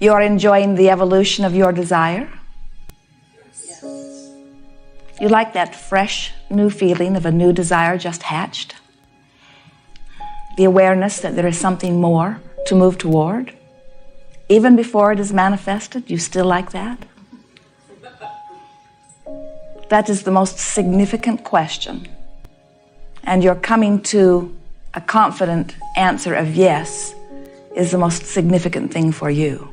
You are enjoying the evolution of your desire? Yes. You like that fresh, new feeling of a new desire just hatched? The awareness that there is something more to move toward? Even before it is manifested, you still like that? That is the most significant question. And your coming to a confident answer of yes is the most significant thing for you.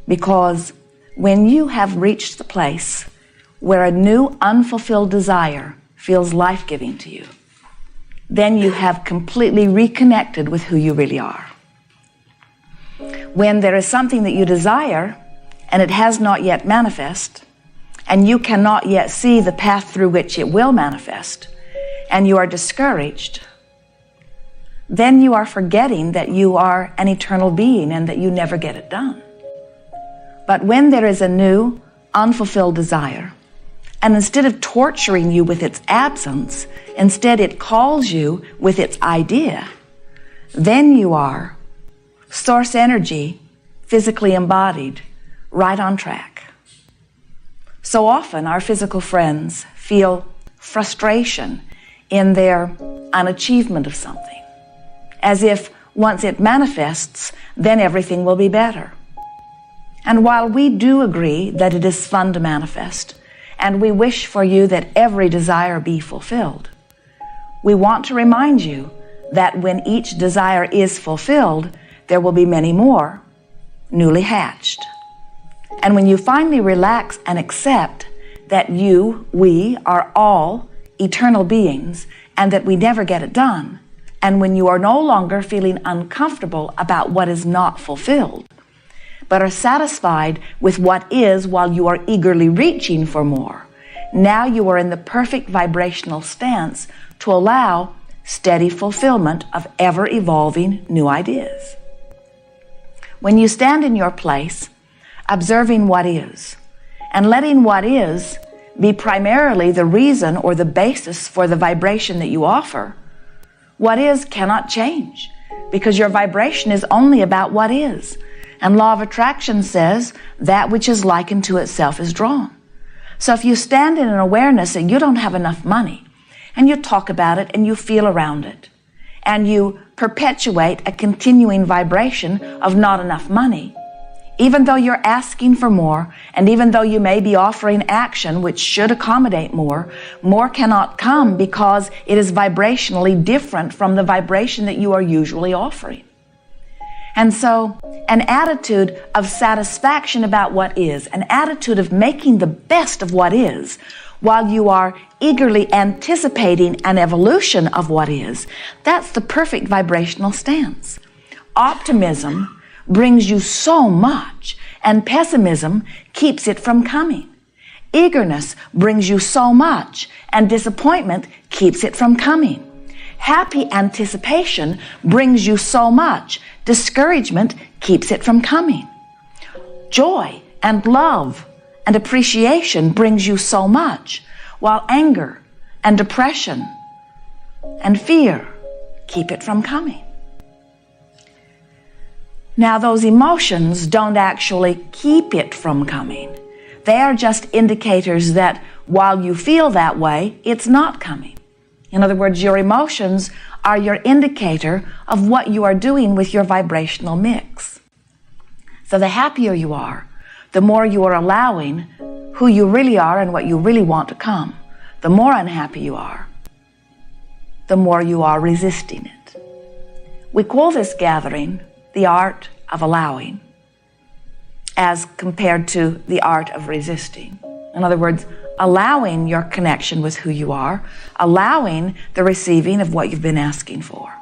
Because when you have reached the place where a new unfulfilled desire feels life-giving to you, then you have completely reconnected with who you really are. When there is something that you desire and it has not yet manifest, and you cannot yet see the path through which it will manifest, and you are discouraged, then you are forgetting that you are an eternal being and that you never get it done. But when there is a new, unfulfilled desire, and instead of torturing you with its absence, instead it calls you with its idea, then you are source energy, physically embodied, right on track. So often our physical friends feel frustration in their unachievement of something, as if once it manifests, then everything will be better. And while we do agree that it is fun to manifest, and we wish for you that every desire be fulfilled, we want to remind you that when each desire is fulfilled, there will be many more newly hatched. And when you finally relax and accept that we are all eternal beings and that we never get it done, and when you are no longer feeling uncomfortable about what is not fulfilled, but are satisfied with what is while you are eagerly reaching for more, now you are in the perfect vibrational stance to allow steady fulfillment of ever-evolving new ideas. When you stand in your place, observing what is, and letting what is be primarily the reason or the basis for the vibration that you offer, what is cannot change, because your vibration is only about what is. And law of attraction says that which is likened to itself is drawn. So if you stand in an awareness that you don't have enough money, and you talk about it and you feel around it, and you perpetuate a continuing vibration of not enough money, even though you're asking for more, and even though you may be offering action which should accommodate more, more cannot come because it is vibrationally different from the vibration that you are usually offering. And so an attitude of satisfaction about what is, an attitude of making the best of what is, while you are eagerly anticipating an evolution of what is, that's the perfect vibrational stance. Optimism brings you so much, and pessimism keeps it from coming. Eagerness brings you so much, and disappointment keeps it from coming. Happy anticipation brings you so much. Discouragement keeps it from coming. Joy and love and appreciation brings you so much, while anger and depression and fear keep it from coming. Now, those emotions don't actually keep it from coming. They are just indicators that while you feel that way, it's not coming. In other words, your emotions are your indicator of what you are doing with your vibrational mix. So the happier you are, the more you are allowing who you really are and what you really want to come. The more unhappy you are, the more you are resisting it. We call this gathering the art of allowing, as compared to the art of resisting. In other words, allowing your connection with who you are, allowing the receiving of what you've been asking for.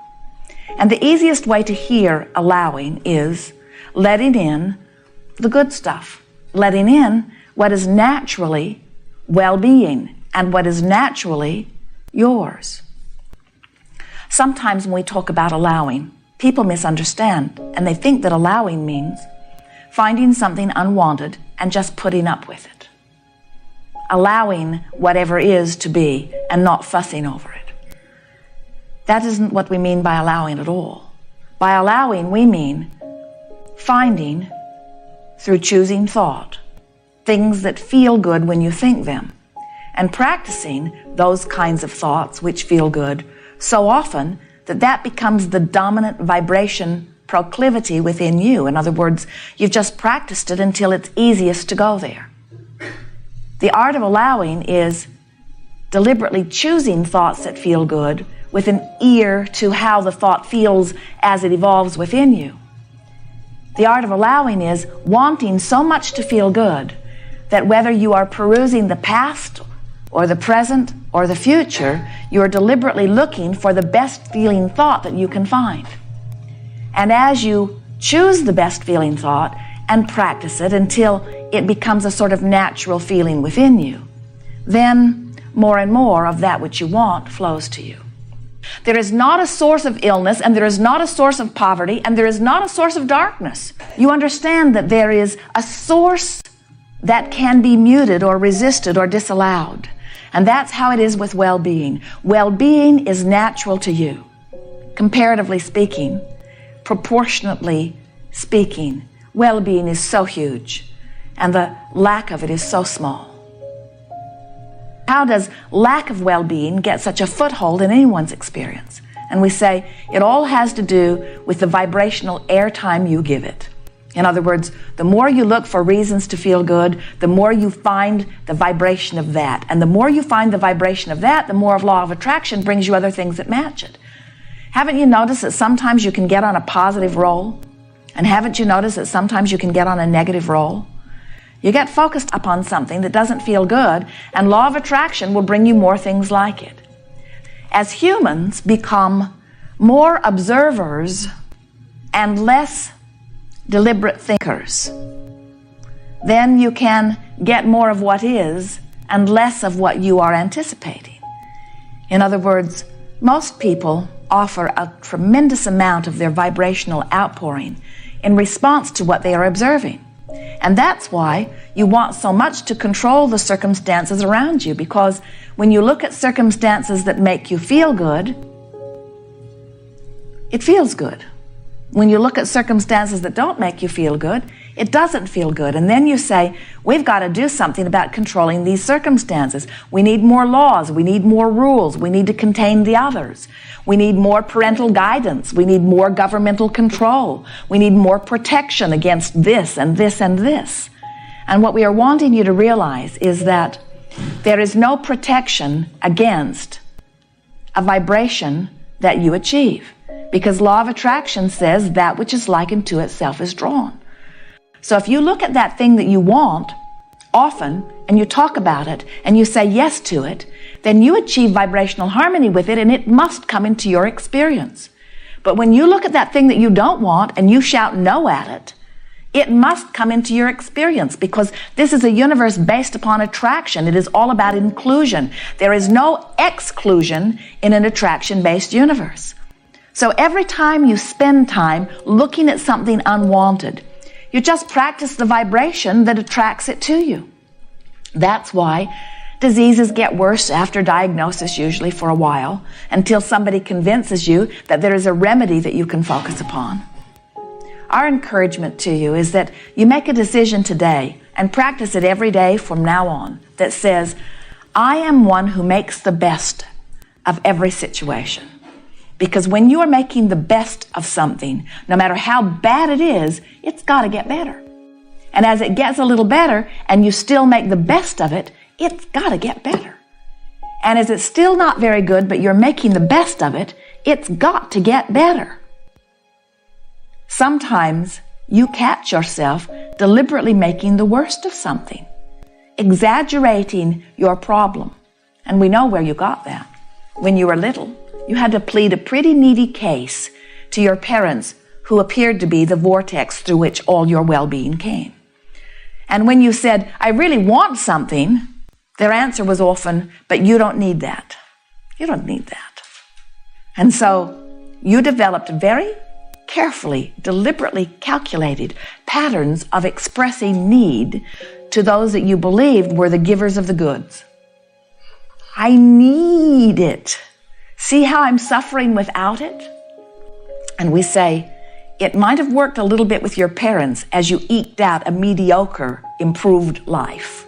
And the easiest way to hear allowing is letting in the good stuff, letting in what is naturally well-being and what is naturally yours. Sometimes when we talk about allowing, people misunderstand, and they think that allowing means finding something unwanted and just putting up with it. Allowing whatever is to be and not fussing over it. That isn't what we mean by allowing at all. By allowing, we mean finding through choosing thought, things that feel good when you think them, and practicing those kinds of thoughts which feel good so often that that becomes the dominant vibration proclivity within you. In other words, you've just practiced it until it's easiest to go there. The art of allowing is deliberately choosing thoughts that feel good with an ear to how the thought feels as it evolves within you. The art of allowing is wanting so much to feel good that whether you are perusing the past or the present or the future, you are deliberately looking for the best feeling thought that you can find. And as you choose the best feeling thought and practice it until it becomes a sort of natural feeling within you, then more and more of that which you want flows to you. There is not a source of illness, and there is not a source of poverty, and there is not a source of darkness. You understand that there is a source that can be muted or resisted or disallowed. And that's how it is with well-being. Well-being is natural to you. Comparatively speaking, proportionately speaking, well-being is so huge, and the lack of it is so small. How does lack of well-being get such a foothold in anyone's experience? And we say it all has to do with the vibrational airtime you give it. In other words, the more you look for reasons to feel good, the more you find the vibration of that. And the more you find the vibration of that, the more of law of attraction brings you other things that match it. Haven't you noticed that sometimes you can get on a positive roll? And haven't you noticed that sometimes you can get on a negative roll? You get focused upon something that doesn't feel good, and law of attraction will bring you more things like it. As humans become more observers and less deliberate thinkers, then you can get more of what is and less of what you are anticipating. In other words, most people offer a tremendous amount of their vibrational outpouring in response to what they are observing. And that's why you want so much to control the circumstances around you, because when you look at circumstances that make you feel good, it feels good. When you look at circumstances that don't make you feel good, it doesn't feel good. And then you say, we've got to do something about controlling these circumstances. We need more laws. We need more rules. We need to contain the others. We need more parental guidance. We need more governmental control. We need more protection against this and this and this. And what we are wanting you to realize is that there is no protection against a vibration that you achieve, because law of attraction says that which is likened to itself is drawn. So if you look at that thing that you want often, and you talk about it, and you say yes to it, then you achieve vibrational harmony with it, and it must come into your experience. But when you look at that thing that you don't want, and you shout no at it, it must come into your experience, because this is a universe based upon attraction. It is all about inclusion. There is no exclusion in an attraction-based universe. So every time you spend time looking at something unwanted, you just practice the vibration that attracts it to you. That's why diseases get worse after diagnosis, usually for a while, until somebody convinces you that there is a remedy that you can focus upon. Our encouragement to you is that you make a decision today and practice it every day from now on that says, I am one who makes the best of every situation. Because when you are making the best of something, no matter how bad it is, it's got to get better. And as it gets a little better and you still make the best of it, it's got to get better. And as it's still not very good, but you're making the best of it, it's got to get better. Sometimes you catch yourself deliberately making the worst of something, exaggerating your problem. And we know where you got that. When you were little, you had to plead a pretty needy case to your parents, who appeared to be the vortex through which all your well-being came. And when you said, I really want something, their answer was often, but you don't need that. You don't need that. And so you developed very carefully, deliberately calculated patterns of expressing need to those that you believed were the givers of the goods. I need it. See how I'm suffering without it? And we say, It might have worked a little bit with your parents as you eked out a mediocre, improved life.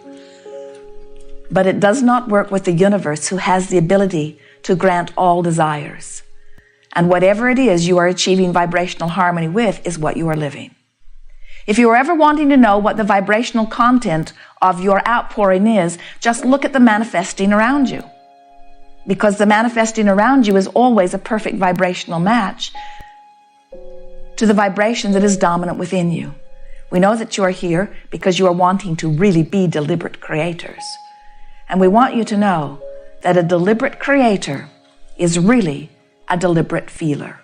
But it does not work with the universe, who has the ability to grant all desires. And whatever it is you are achieving vibrational harmony with is what you are living. If you are ever wanting to know what the vibrational content of your outpouring is, just look at the manifesting around you. Because the manifesting around you is always a perfect vibrational match to the vibration that is dominant within you. We know that you are here because you are wanting to really be deliberate creators. And we want you to know that a deliberate creator is really a deliberate feeler.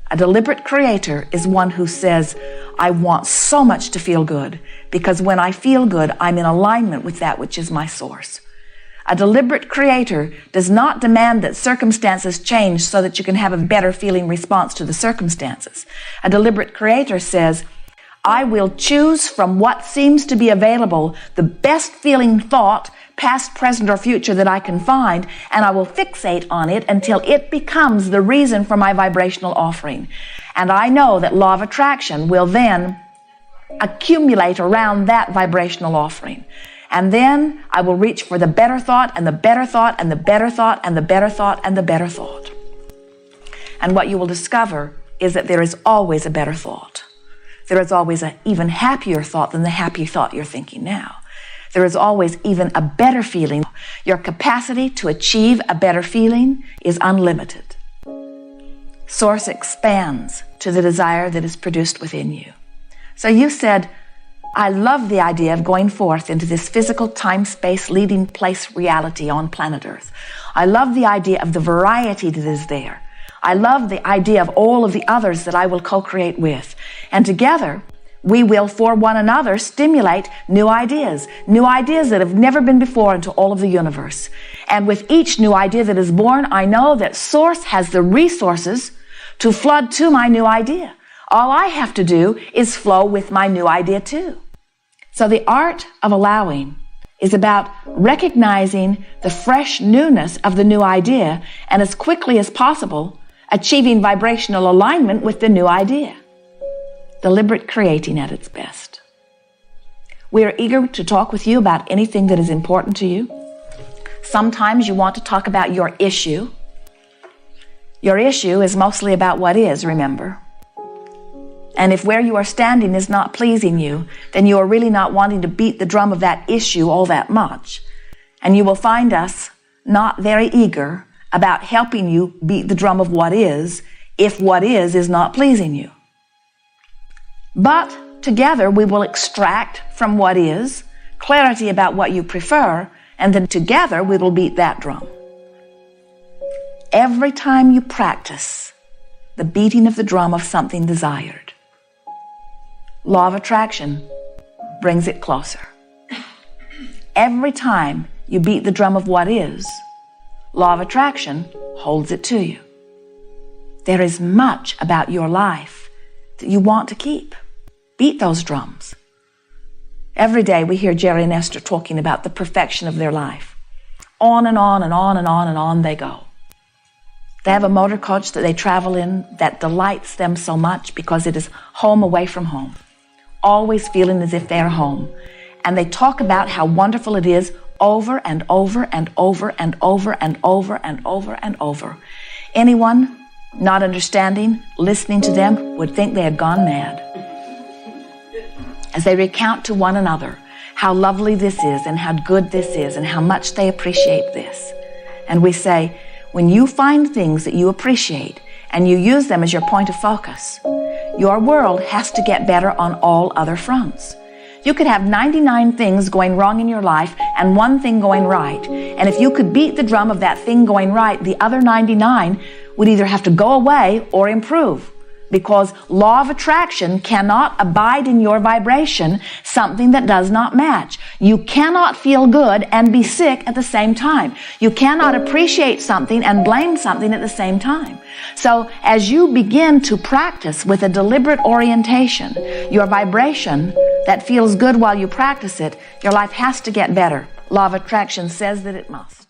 A deliberate creator is one who says, I want so much to feel good, because when I feel good, I'm in alignment with that which is my source. A deliberate creator does not demand that circumstances change so that you can have a better feeling response to the circumstances. A deliberate creator says, I will choose from what seems to be available the best feeling thought, past, present, or future that I can find, and I will fixate on it until it becomes the reason for my vibrational offering. And I know that law of attraction will then accumulate around that vibrational offering. And then I will reach for the better thought, and the better thought, and the better thought, and the better thought, and the better thought. And what you will discover is that there is always a better thought. There is always an even happier thought than the happy thought you're thinking now. There is always even a better feeling. Your capacity to achieve a better feeling is unlimited. Source expands to the desire that is produced within you. So you said, I love the idea of going forth into this physical time-space leading place reality on planet Earth. I love the idea of the variety that is there. I love the idea of all of the others that I will co-create with. And together, we will, for one another, stimulate new ideas that have never been before into all of the universe. And with each new idea that is born, I know that Source has the resources to flood to my new idea. All I have to do is flow with my new idea too. So the art of allowing is about recognizing the fresh newness of the new idea, and as quickly as possible, achieving vibrational alignment with the new idea. Deliberate creating at its best. We are eager to talk with you about anything that is important to you. Sometimes you want to talk about your issue. Your issue is mostly about what is, remember. And if where you are standing is not pleasing you, then you are really not wanting to beat the drum of that issue all that much. And you will find us not very eager about helping you beat the drum of what is, if what is not pleasing you. But together we will extract from what is clarity about what you prefer, and then together we will beat that drum. Every time you practice the beating of the drum of something desired, law of attraction brings it closer. Every time you beat the drum of what is, law of attraction holds it to you. There is much about your life that you want to keep. Beat those drums. Every day we hear Jerry and Esther talking about the perfection of their life. On and on and on and on and on they go. They have a motor coach that they travel in that delights them so much because it is home away from home. Always feeling as if they're home. And they talk about how wonderful it is over and over and over and over and over and over and over. Anyone not understanding, listening to them, would think they had gone mad. As they recount to one another how lovely this is and how good this is and how much they appreciate this. And we say, when you find things that you appreciate and you use them as your point of focus, your world has to get better on all other fronts. You could have 99 things going wrong in your life and one thing going right. And if you could beat the drum of that thing going right, the other 99 would either have to go away or improve. Because law of attraction cannot abide in your vibration something that does not match. You cannot feel good and be sick at the same time. You cannot appreciate something and blame something at the same time. So as you begin to practice with a deliberate orientation, your vibration that feels good while you practice it, your life has to get better. Law of attraction says that it must.